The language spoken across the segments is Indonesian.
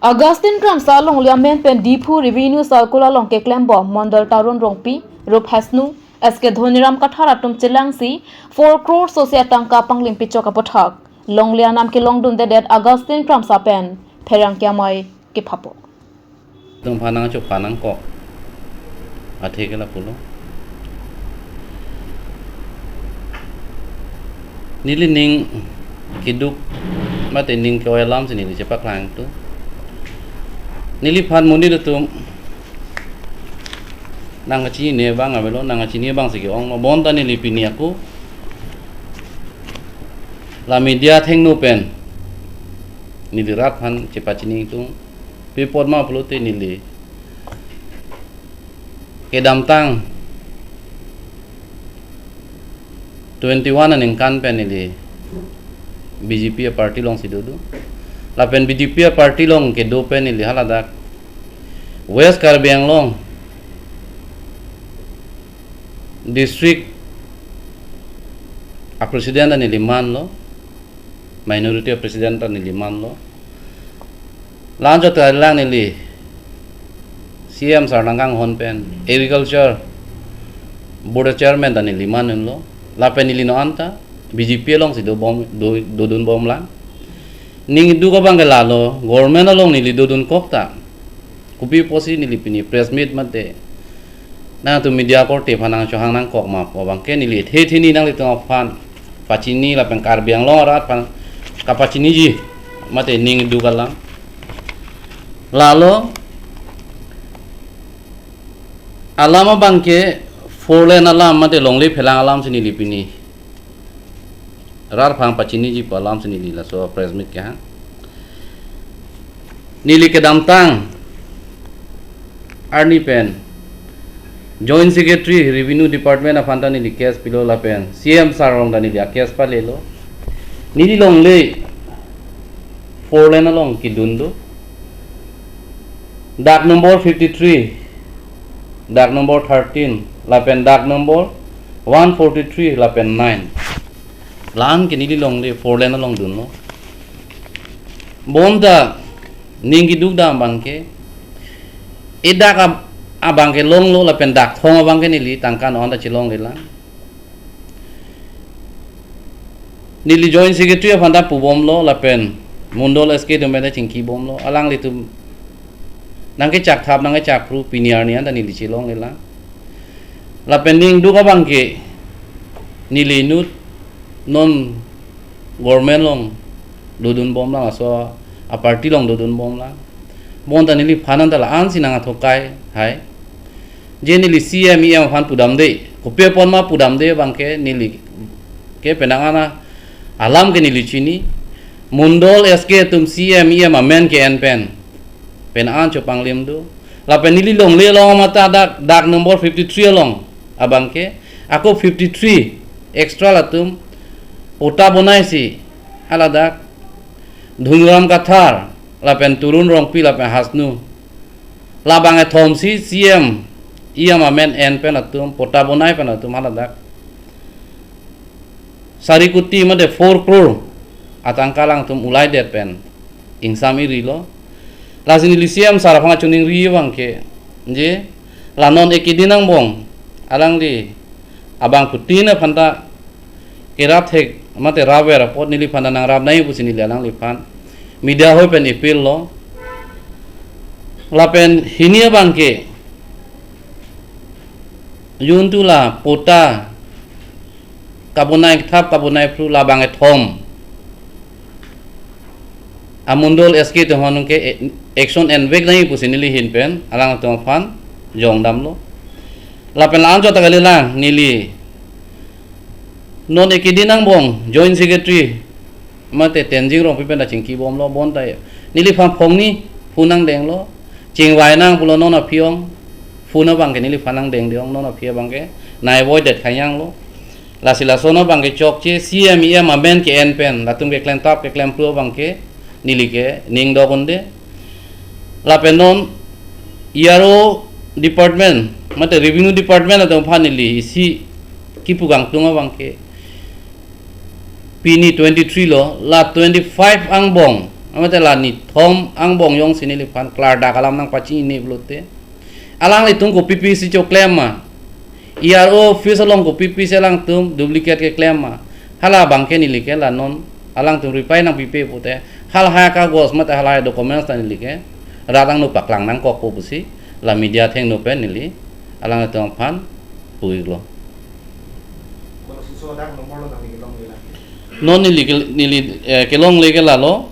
Augustine Kramsa long liamen pen Dipu Revenue Circular long ke klembo Mondal Tarun Rongpi Rup Hasnu SK Dhoniram Kathara tum Chilangsi 4 crore societang kapang limpicho kapothak long lianam ke long dun de Augustine Kramsa pen pherang kyamai ke phapo tung phanang chuk phanang ko athe ke la pulo nili ning kiduk mate ning ko alam sini ni cepak lang tu nili phan mundi tu nang chi ne bang avelo nang chi ne bang sigi ong bon ta nili pini aku la media theng no pen nili rat phan cepak chini tu pipot ma puluti nili kedam tang 21 aning kan pen nili BJP party long sidudu la pen BJP party long ke do pen nili haladak West Karbi Anglong district a president nili man lo minority president nili man lo lanjut lang nili CM sarnangang hon pen agriculture board chairman dan nili man lo la pen nili no anta BJP long si do dun bom lang ning du ko bang lalo government long nili dun kokta kupi posi nili pini press meet mate na tu media ko te phanang chohang nang kok ma po bang ke nili the thini nang litong phan pachini la pen Karbi Anglong rat pan kapachini ji mate ning du galang lalu alama bangke four lane alam mate longli phelang alam sini lipini rar phang pachini ji alam sini lila so press meet kya nili ke damtang arni pen joint secretary revenue department of anta nili case pilo la pen CM sarong dani dia case pa lelo nili longli four lane along kidundu Dak number 53, dak number 13, lapen dak number 143, lapen 9. Lan kini long le 4 lane along dun lo. Bonda ningi duk da bangke. Idak abangke long lo lapen dak thong abangke nili tangkan on da chilong lela. Nili joint secretary of anda pubom lo lapen mundol SK domeda chingki bom lo alang litum nang ke chak thap nang ke chak pru piniar ni anda nili chilong lela la pending du ka bangke nili nut non government long dodun bom lang aso a party long dodun bom lang bon ta nili phanan ta la an sinanga thokai hai je nili CMEM phan pudam de ko pe pon ma pudam de bangke nili ke penangana alam ke nili chini mundol SK tum CMEM amen ke en pen penaan chopang lim do la penili long le long mata dak number 53 long abangke ako 53 extra latum ota bonai si ala dak dhungram kathar la pen turun rong pi la pen hasnu la bange thom si CM iam amen en pen atum pota bonai pen atum ala dak sarikuti made 4 crore atangkalang tum ulai det pen ingsami rilo lazini lisiam sara phanga chuning ri bangke je lanon ekidinang bong alang di abang putina phanta kerap thek mate rawera pot nili phanda nang rab nai pusini alang li phan media hoi pen ipil lo lapen hinia bangke yuntula pota kabunai thap kabunai pru labange thom amundol SK to honung ke action and weg nai pusinili hin pen alang to fan jong dam lo la pen lang jo tagali lang nili non ekidinang bong joint secretary mate tenjing rong pen da chingki bom lo bon tai nili fan phong ni funang deng lo ching wai nang pulo non a phiong funa bang ke nili fanang deng diong non a phia bang ke nai void det khayang lo la sila sono bang ke chok che CMEM amen ke en pen la tum ke klem tap ke klem pro bang ke nili ke ning do konde la penon yaro department mate revenue department adong phanili isi kipugang tunga bangke pini 23 lo la 25 ang bong amate la ni thom ang bong yong sinili pan klar da kalam nang pachi ni blote alang le tung ko PPC cho claim ma ERO office along ko PPC lang tum duplicate ke claim ma hala bangke ni like la non alang tum reply nang PP pute hal ha ka gos mate hala documents tan like radang no paklang nang kok po busi la media theng no pen nili alang tum pan puiglo non nili kelong leke lalo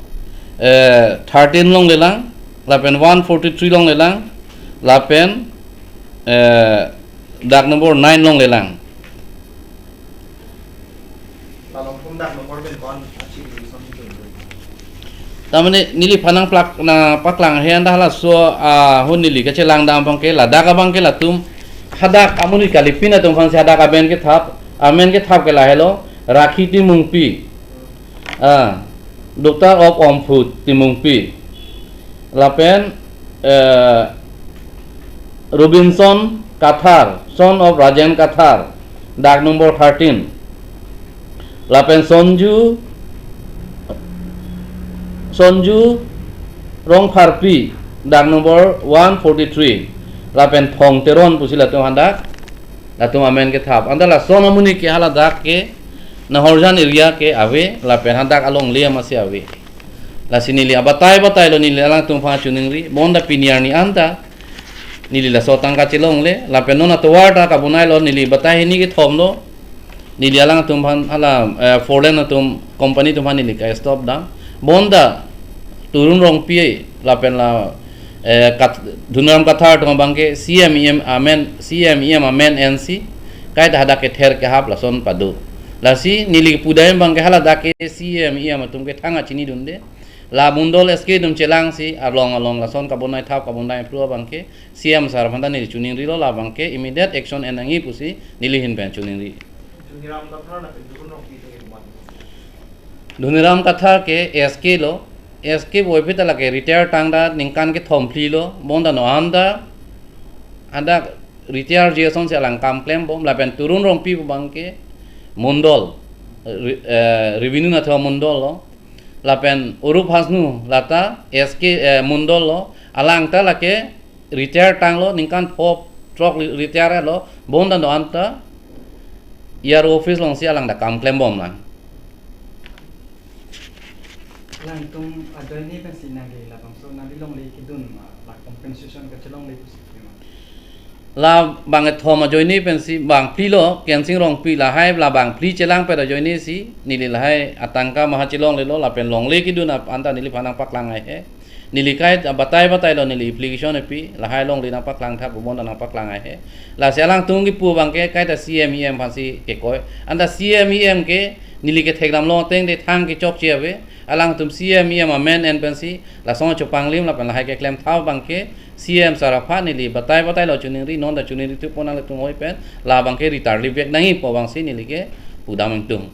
13 long lelang lapen 143 long lelang lapen dak number 9 long lelang tamane nili panang plak na paklang he anda hala so hun nili ka chelang dam bangke la daga bangke la tum hadak amuni kalipina tum fan hadak aben ke thap amen ke thap ke la hello rakhi ti mungpi Doctor of Omfood Timungpi lapen Robinson Kathar son of Rajan Kathar dak number 13 lapen Sonju Rongpharpi dak number 143 lapen Thong Teron pusila tu handak latum amen ke thap andala sonamuni ke hala dak ke na horjan area ke ave la penhadak along le masih ave la sinili abatai lo nili alang tung pha chuningri bonda piniar ni anta nili la sotang ka chilong le la penona to warda ka bunai lo nili batai ni ke thom lo nili alang tung phan ala foreign tum company tum nili ka stop da bonda turun rong pi la pen la Dhunaram Kathar tum bangke CMEM amen NC kai da hadak ke ther ke hap la son padu lasi nili pudai bang ke hala dake CMEM tum ke thanga chini dunde la mundol SK dum chelang si along la son kabonai thap kabonai pro bang ke CM sar phanda nili chuning ri lo la bang ke immediate action enangi pusi nili hin pen chuning ri Dhuniram Kathar ke SK boy phita la ke retire tangda ningkan ke thompli lo bonda no anda ada retire jason se alang kam claim bom la pen turun rong pi bang ke Mundol revenue na thwa mundol lo lapen urup hasnu lata SK mundol lo alang ta lake retire tang lo ningkan pop truck retire lo bonda no anta year office long si alang da kam claim bom lang tum adoi ni pensi nagi la bangso nagi long le kidun la compensation ka chelong le pusi la bang thoma joini pensi bang pilo kensing rong pi la hai la bang pli chelang pe da joini si nili la hai atangka mahachilong le lo la pen long le ki duna anta nili phanang paklang ai he nili kai batai lo nili application pi la hai long le na paklang thap bon na paklang ai he la selang tung ki pu bang ke kai da CMEM phansi ke koi anta CMEM ke nili ke thekram lo teng de thang ke chok cheve alang tum CMEM amen en pensi la song chopang lim la pen la hai ke claim thaw bang ke CM Sarafa nili batai lo chuning ri non da chuning ri tu ponang le tung hoi pen la bang ke ritar li vek nahi po bang si nili ke pudamang tung